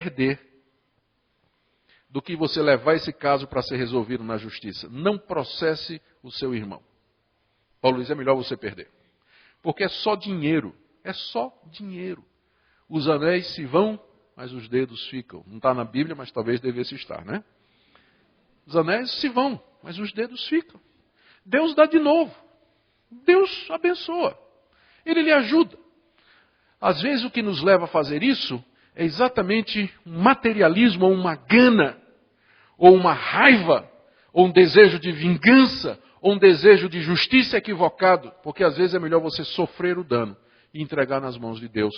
perder do que você levar esse caso para ser resolvido na justiça. Não processe o seu irmão. Paulo diz, é melhor você perder. Porque é só dinheiro. É só dinheiro. Os anéis se vão, mas os dedos ficam. Não está na Bíblia, mas talvez devesse estar, né? Os anéis se vão, mas os dedos ficam. Deus dá de novo. Deus abençoa. Ele lhe ajuda. Às vezes o que nos leva a fazer isso é exatamente um materialismo, ou uma gana, ou uma raiva, ou um desejo de vingança, ou um desejo de justiça equivocado, porque às vezes é melhor você sofrer o dano e entregar nas mãos de Deus.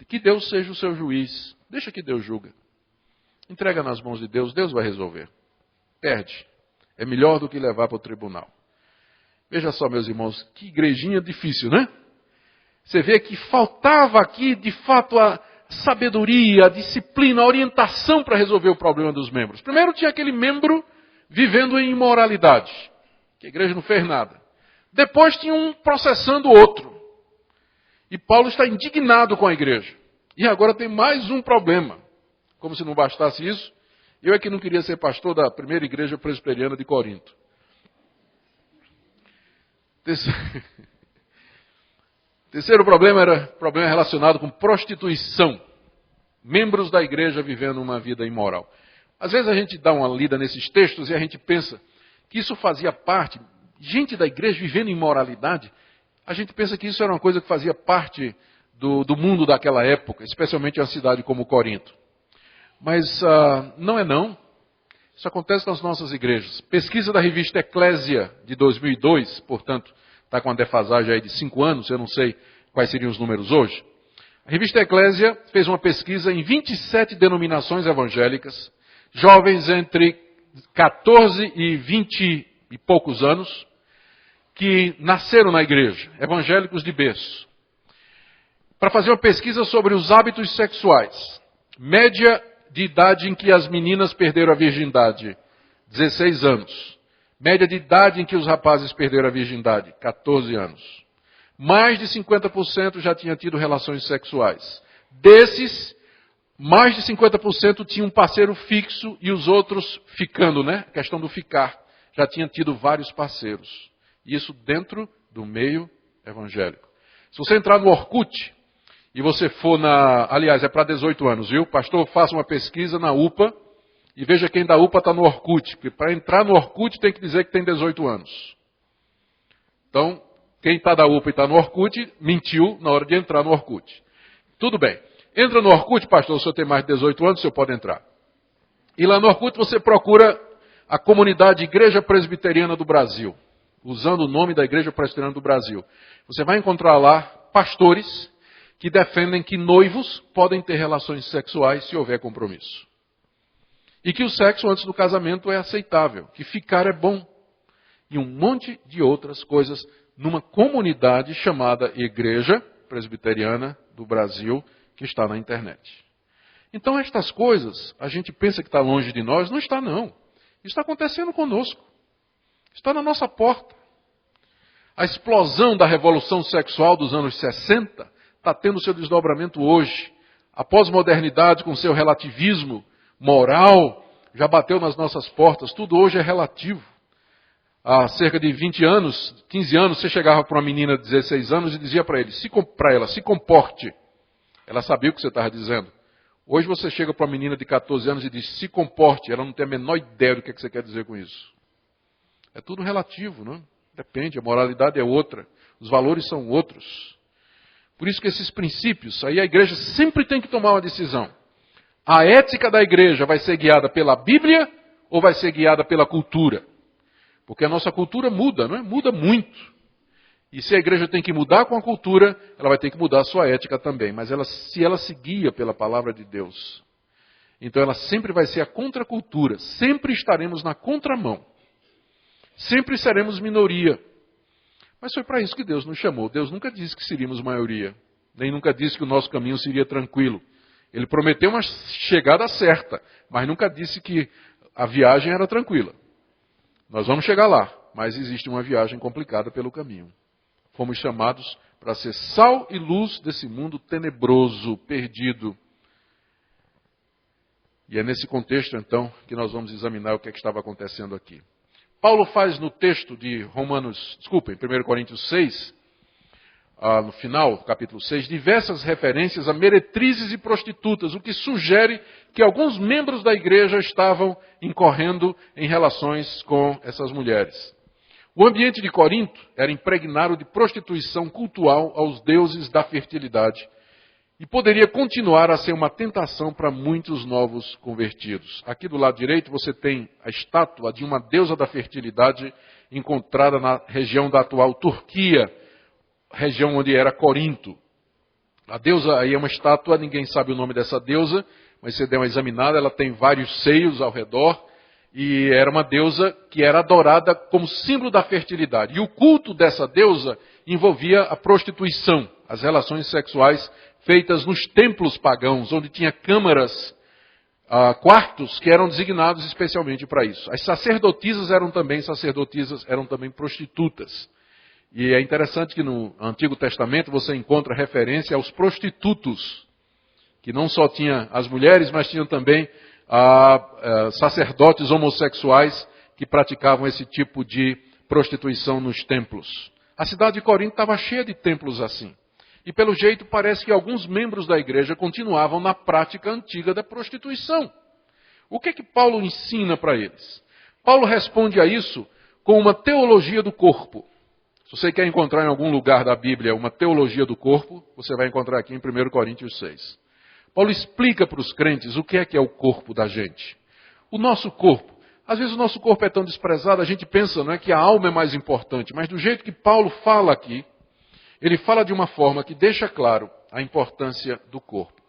Que Deus seja o seu juiz. Deixa que Deus julga. Entrega nas mãos de Deus, Deus vai resolver. Perde. É melhor do que levar para o tribunal. Veja só, meus irmãos, que igrejinha difícil, né? Você vê que faltava aqui, de fato, a sabedoria, a disciplina, a orientação para resolver o problema dos membros. Primeiro tinha aquele membro vivendo em imoralidade, que a igreja não fez nada. Depois tinha um processando o outro. E Paulo está indignado com a igreja. E agora tem mais um problema. Como se não bastasse isso, eu é que não queria ser pastor da primeira igreja presbiteriana de Corinto. Terceiro problema era problema relacionado com prostituição. Membros da igreja vivendo uma vida imoral. Às vezes a gente dá uma lida nesses textos e a gente pensa que isso fazia parte, gente da igreja vivendo em imoralidade, a gente pensa que isso era uma coisa que fazia parte do mundo daquela época, especialmente em uma cidade como Corinto. Mas não é não. Isso acontece nas nossas igrejas. Pesquisa da revista Eclésia de 2002, portanto, está com uma defasagem aí de 5 anos, eu não sei quais seriam os números hoje. A revista Eclésia fez uma pesquisa em 27 denominações evangélicas, jovens entre 14 e 20 e poucos anos, que nasceram na igreja, evangélicos de berço, para fazer uma pesquisa sobre os hábitos sexuais. Média de idade em que as meninas perderam a virgindade, 16 anos. Média de idade em que os rapazes perderam a virgindade, 14 anos. Mais de 50% já tinha tido relações sexuais. Desses, mais de 50% tinham um parceiro fixo e os outros ficando, né? A questão do ficar. Já tinha tido vários parceiros. Isso dentro do meio evangélico. Se você entrar no Orkut e você for aliás, é para 18 anos, viu? Pastor, faça uma pesquisa na UPA e veja quem da UPA está no Orkut. Porque para entrar no Orkut tem que dizer que tem 18 anos. Então, quem está da UPA e está no Orkut, mentiu na hora de entrar no Orkut. Tudo bem. Entra no Orkut, pastor, se o senhor tem mais de 18 anos, o senhor pode entrar. E lá no Orkut você procura a comunidade Igreja Presbiteriana do Brasil. Usando o nome da Igreja Presbiteriana do Brasil. Você vai encontrar lá pastores que defendem que noivos podem ter relações sexuais se houver compromisso. E que o sexo antes do casamento é aceitável, que ficar é bom. E um monte de outras coisas numa comunidade chamada Igreja Presbiteriana do Brasil, que está na internet. Então estas coisas, a gente pensa que está longe de nós, não está não. Isso está acontecendo conosco. Está na nossa porta. A explosão da revolução sexual dos anos 60 está tendo seu desdobramento hoje. A pós-modernidade, com seu relativismo moral, já bateu nas nossas portas. Tudo hoje é relativo. Há cerca de 20 anos, 15 anos, você chegava para uma menina de 16 anos e dizia para ela, se comporte. Ela sabia o que você estava dizendo. Hoje você chega para uma menina de 14 anos e diz, se comporte. Ela não tem a menor ideia do que você quer dizer com isso. É tudo relativo, não? Depende, a moralidade é outra. Os valores são outros. Por isso que esses princípios, aí a igreja sempre tem que tomar uma decisão. A ética da igreja vai ser guiada pela Bíblia ou vai ser guiada pela cultura? Porque a nossa cultura muda, não é? Muda muito. E se a igreja tem que mudar com a cultura, ela vai ter que mudar a sua ética também. Mas se ela se guia pela palavra de Deus, então ela sempre vai ser a contracultura. Sempre estaremos na contramão. Sempre seremos minoria. Mas foi para isso que Deus nos chamou. Deus nunca disse que seríamos maioria. Nem nunca disse que o nosso caminho seria tranquilo. Ele prometeu uma chegada certa, mas nunca disse que a viagem era tranquila. Nós vamos chegar lá, mas existe uma viagem complicada pelo caminho. Fomos chamados para ser sal e luz desse mundo tenebroso, perdido. E é nesse contexto, então, que nós vamos examinar o que é que estava acontecendo aqui. Paulo faz no texto de em 1 Coríntios 6, no final, capítulo 6, diversas referências a meretrizes e prostitutas, o que sugere que alguns membros da igreja estavam incorrendo em relações com essas mulheres. O ambiente de Corinto era impregnado de prostituição cultual aos deuses da fertilidade e poderia continuar a ser uma tentação para muitos novos convertidos. Aqui do lado direito você tem a estátua de uma deusa da fertilidade encontrada na região da atual Turquia, região onde era Corinto. A deusa aí é uma estátua, ninguém sabe o nome dessa deusa, mas você der uma examinada, ela tem vários seios ao redor, e era uma deusa que era adorada como símbolo da fertilidade. E o culto dessa deusa envolvia a prostituição, as relações sexuais feitas nos templos pagãos, onde tinha câmaras, quartos que eram designados especialmente para isso. As sacerdotisas eram também prostitutas. E é interessante que no Antigo Testamento você encontra referência aos prostitutos, que não só tinha as mulheres, mas tinham também sacerdotes homossexuais que praticavam esse tipo de prostituição nos templos. A cidade de Corinto estava cheia de templos assim. E pelo jeito parece que alguns membros da igreja continuavam na prática antiga da prostituição. O que Paulo ensina para eles? Paulo responde a isso com uma teologia do corpo. Se você quer encontrar em algum lugar da Bíblia uma teologia do corpo, você vai encontrar aqui em 1 Coríntios 6. Paulo explica para os crentes o que é o corpo da gente. O nosso corpo. Às vezes o nosso corpo é tão desprezado, a gente pensa, não é, que a alma é mais importante. Mas do jeito que Paulo fala aqui, ele fala de uma forma que deixa claro a importância do corpo.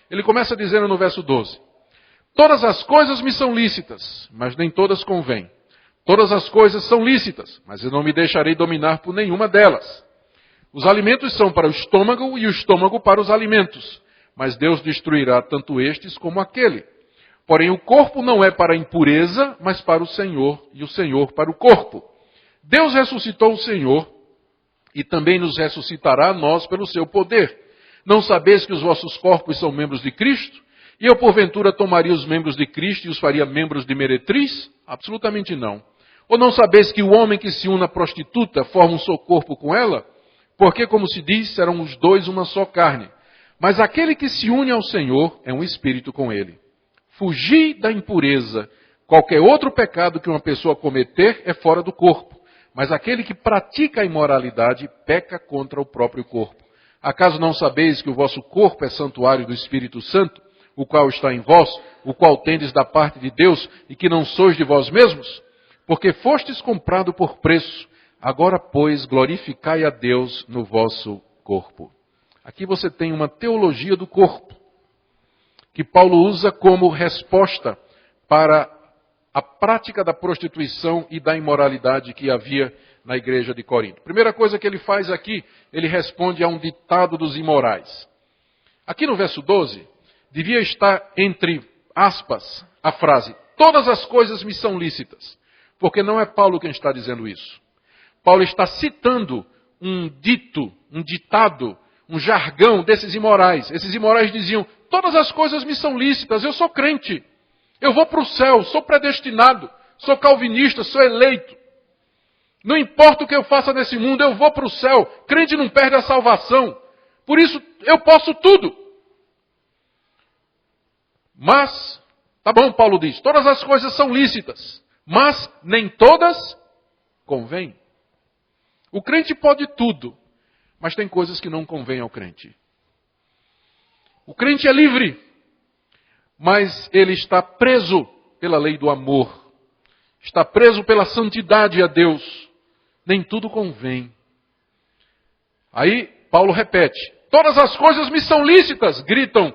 Ele começa dizendo no verso 12: todas as coisas me são lícitas, mas nem todas convêm. Todas as coisas são lícitas, mas eu não me deixarei dominar por nenhuma delas. Os alimentos são para o estômago e o estômago para os alimentos, mas Deus destruirá tanto estes como aquele. Porém, o corpo não é para a impureza, mas para o Senhor, e o Senhor para o corpo. Deus ressuscitou o Senhor, e também nos ressuscitará a nós pelo seu poder. Não sabeis que os vossos corpos são membros de Cristo? E eu, porventura, tomaria os membros de Cristo e os faria membros de meretriz? Absolutamente não. Ou não sabeis que o homem que se une à prostituta forma um só corpo com ela? Porque, como se diz, serão os dois uma só carne. Mas aquele que se une ao Senhor é um espírito com ele. Fugi da impureza. Qualquer outro pecado que uma pessoa cometer é fora do corpo. Mas aquele que pratica a imoralidade peca contra o próprio corpo. Acaso não sabeis que o vosso corpo é santuário do Espírito Santo, o qual está em vós, o qual tendes da parte de Deus, e que não sois de vós mesmos? Porque fostes comprado por preço. Agora, pois, glorificai a Deus no vosso corpo. Aqui você tem uma teologia do corpo, que Paulo usa como resposta para a prática da prostituição e da imoralidade que havia na igreja de Corinto. Primeira coisa que ele faz aqui, ele responde a um ditado dos imorais. Aqui no verso 12, devia estar entre aspas a frase: todas as coisas me são lícitas. Porque não é Paulo quem está dizendo isso. Paulo está citando um ditado, um jargão desses imorais. Esses imorais diziam: todas as coisas me são lícitas, eu sou crente. Eu vou para o céu, sou predestinado, sou calvinista, sou eleito. Não importa o que eu faça nesse mundo, eu vou para o céu. Crente não perde a salvação. Por isso, eu posso tudo. Mas, tá bom, Paulo diz, todas as coisas são lícitas, mas nem todas convêm. O crente pode tudo, mas tem coisas que não convêm ao crente. O crente é livre, mas ele está preso pela lei do amor. Está preso pela santidade a Deus. Nem tudo convém. Aí Paulo repete: todas as coisas me são lícitas, gritam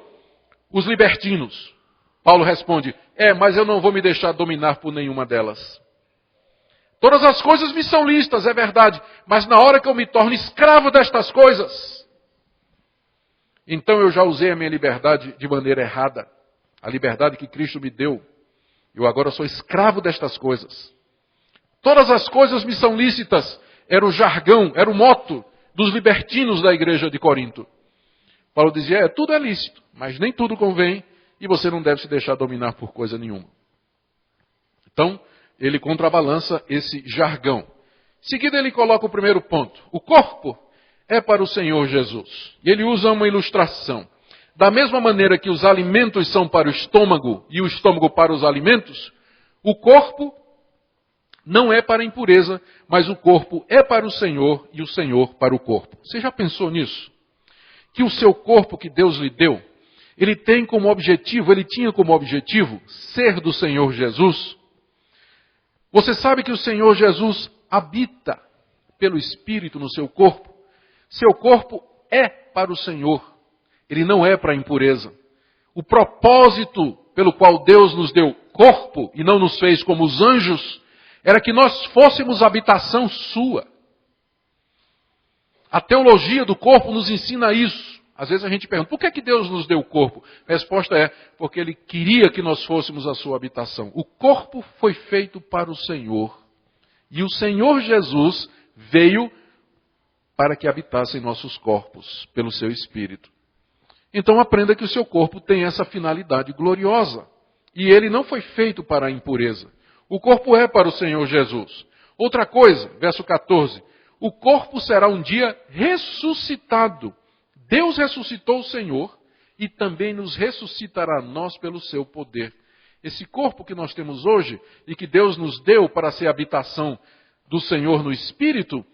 os libertinos. Paulo responde: mas eu não vou me deixar dominar por nenhuma delas. Todas as coisas me são lícitas, é verdade, mas na hora que eu me torno escravo destas coisas, então eu já usei a minha liberdade de maneira errada. A liberdade que Cristo me deu. Eu agora sou escravo destas coisas. Todas as coisas me são lícitas. Era o jargão, era o moto dos libertinos da igreja de Corinto. Paulo dizia: tudo é lícito, mas nem tudo convém. e você não deve se deixar dominar por coisa nenhuma. Então, ele contrabalança esse jargão. Em seguida, ele coloca o primeiro ponto. O corpo é para o Senhor Jesus. E ele usa uma ilustração. Da mesma maneira que os alimentos são para o estômago e o estômago para os alimentos, o corpo não é para a impureza, mas o corpo é para o Senhor e o Senhor para o corpo. Você já pensou nisso? Que o seu corpo que Deus lhe deu, ele tinha como objetivo ser do Senhor Jesus. Você sabe que o Senhor Jesus habita pelo Espírito no seu corpo. Seu corpo é para o Senhor. Ele não é para a impureza. O propósito pelo qual Deus nos deu corpo e não nos fez como os anjos, era que nós fôssemos habitação sua. A teologia do corpo nos ensina isso. Às vezes a gente pergunta, por que Deus nos deu o corpo? A resposta é, porque Ele queria que nós fôssemos a sua habitação. O corpo foi feito para o Senhor. E o Senhor Jesus veio para que habitasse em nossos corpos, pelo seu Espírito. Então aprenda que o seu corpo tem essa finalidade gloriosa. E ele não foi feito para a impureza. O corpo é para o Senhor Jesus. Outra coisa, verso 14. O corpo será um dia ressuscitado. Deus ressuscitou o Senhor e também nos ressuscitará nós pelo seu poder. Esse corpo que nós temos hoje e que Deus nos deu para ser habitação do Senhor no Espírito,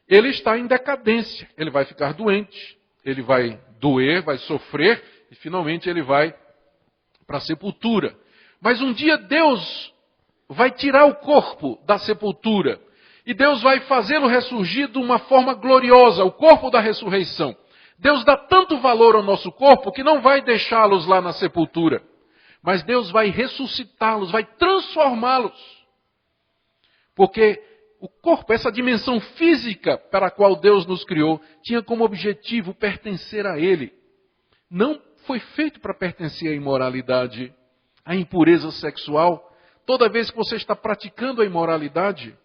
ele está em decadência. Ele vai ficar doente, ele vai doer, vai sofrer e finalmente ele vai para a sepultura. Mas um dia Deus vai tirar o corpo da sepultura e Deus vai fazê-lo ressurgir de uma forma gloriosa, o corpo da ressurreição. Deus dá tanto valor ao nosso corpo que não vai deixá-los lá na sepultura. Mas Deus vai ressuscitá-los, vai transformá-los. Porque o corpo, essa dimensão física para a qual Deus nos criou, tinha como objetivo pertencer a Ele. Não foi feito para pertencer à imoralidade, à impureza sexual. Toda vez que você está praticando a imoralidade,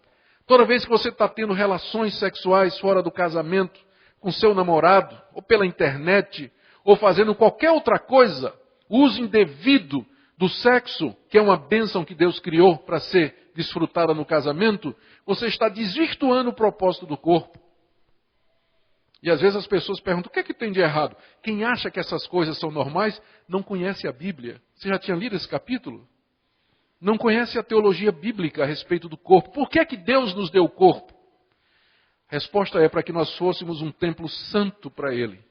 toda vez que você está tendo relações sexuais fora do casamento, com seu namorado, ou pela internet, ou fazendo qualquer outra coisa, uso indevido do sexo, que é uma bênção que Deus criou para ser desfrutada no casamento, você está desvirtuando o propósito do corpo. E às vezes as pessoas perguntam, o que é que tem de errado? Quem acha que essas coisas são normais, não conhece a Bíblia. Você já tinha lido esse capítulo? Não conhece a teologia bíblica a respeito do corpo. Por que é que Deus nos deu o corpo? A resposta é para que nós fôssemos um templo santo para Ele.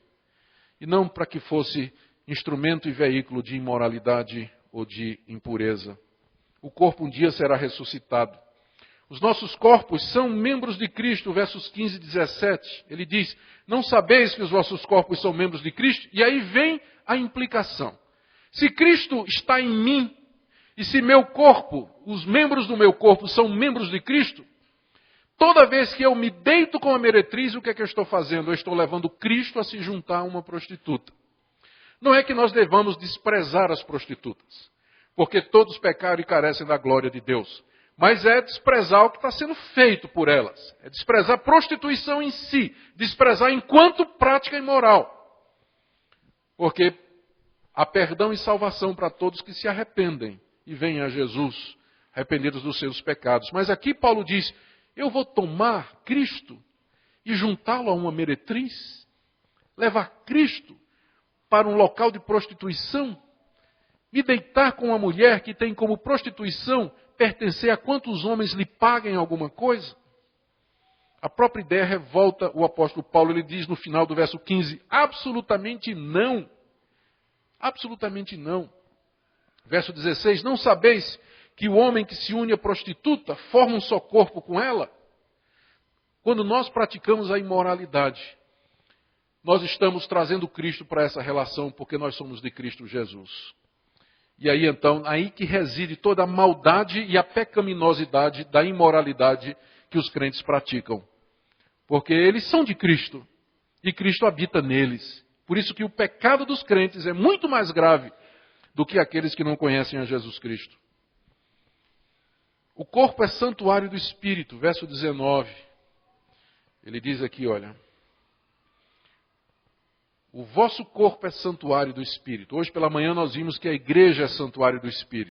E não para que fosse instrumento e veículo de imoralidade ou de impureza. O corpo um dia será ressuscitado. Os nossos corpos são membros de Cristo, versos 15 e 17. Ele diz, não sabeis que os vossos corpos são membros de Cristo? E aí vem a implicação. Se Cristo está em mim, e se meu corpo, os membros do meu corpo são membros de Cristo, toda vez que eu me deito com a meretriz, o que é que eu estou fazendo? Eu estou levando Cristo a se juntar a uma prostituta. Não é que nós devamos desprezar as prostitutas, porque todos pecaram e carecem da glória de Deus. Mas é desprezar o que está sendo feito por elas. É desprezar a prostituição em si, desprezar enquanto prática imoral. Porque há perdão e salvação para todos que se arrependem e vêm a Jesus, arrependidos dos seus pecados. Mas aqui Paulo diz, eu vou tomar Cristo e juntá-lo a uma meretriz? Levar Cristo para um local de prostituição? Me deitar com uma mulher que tem como prostituição pertencer a quantos homens lhe paguem alguma coisa? A própria ideia revolta o apóstolo Paulo. Ele diz no final do verso 15, absolutamente não. Absolutamente não. Verso 16, não sabeis que o homem que se une à prostituta forma um só corpo com ela? Quando nós praticamos a imoralidade, nós estamos trazendo Cristo para essa relação, porque nós somos de Cristo Jesus. E aí então, aí que reside toda a maldade e a pecaminosidade da imoralidade que os crentes praticam. Porque eles são de Cristo, e Cristo habita neles. Por isso que o pecado dos crentes é muito mais grave do que aqueles que não conhecem a Jesus Cristo. O corpo é santuário do Espírito, verso 19. Ele diz aqui, olha. O vosso corpo é santuário do Espírito. Hoje pela manhã nós vimos que a igreja é santuário do Espírito.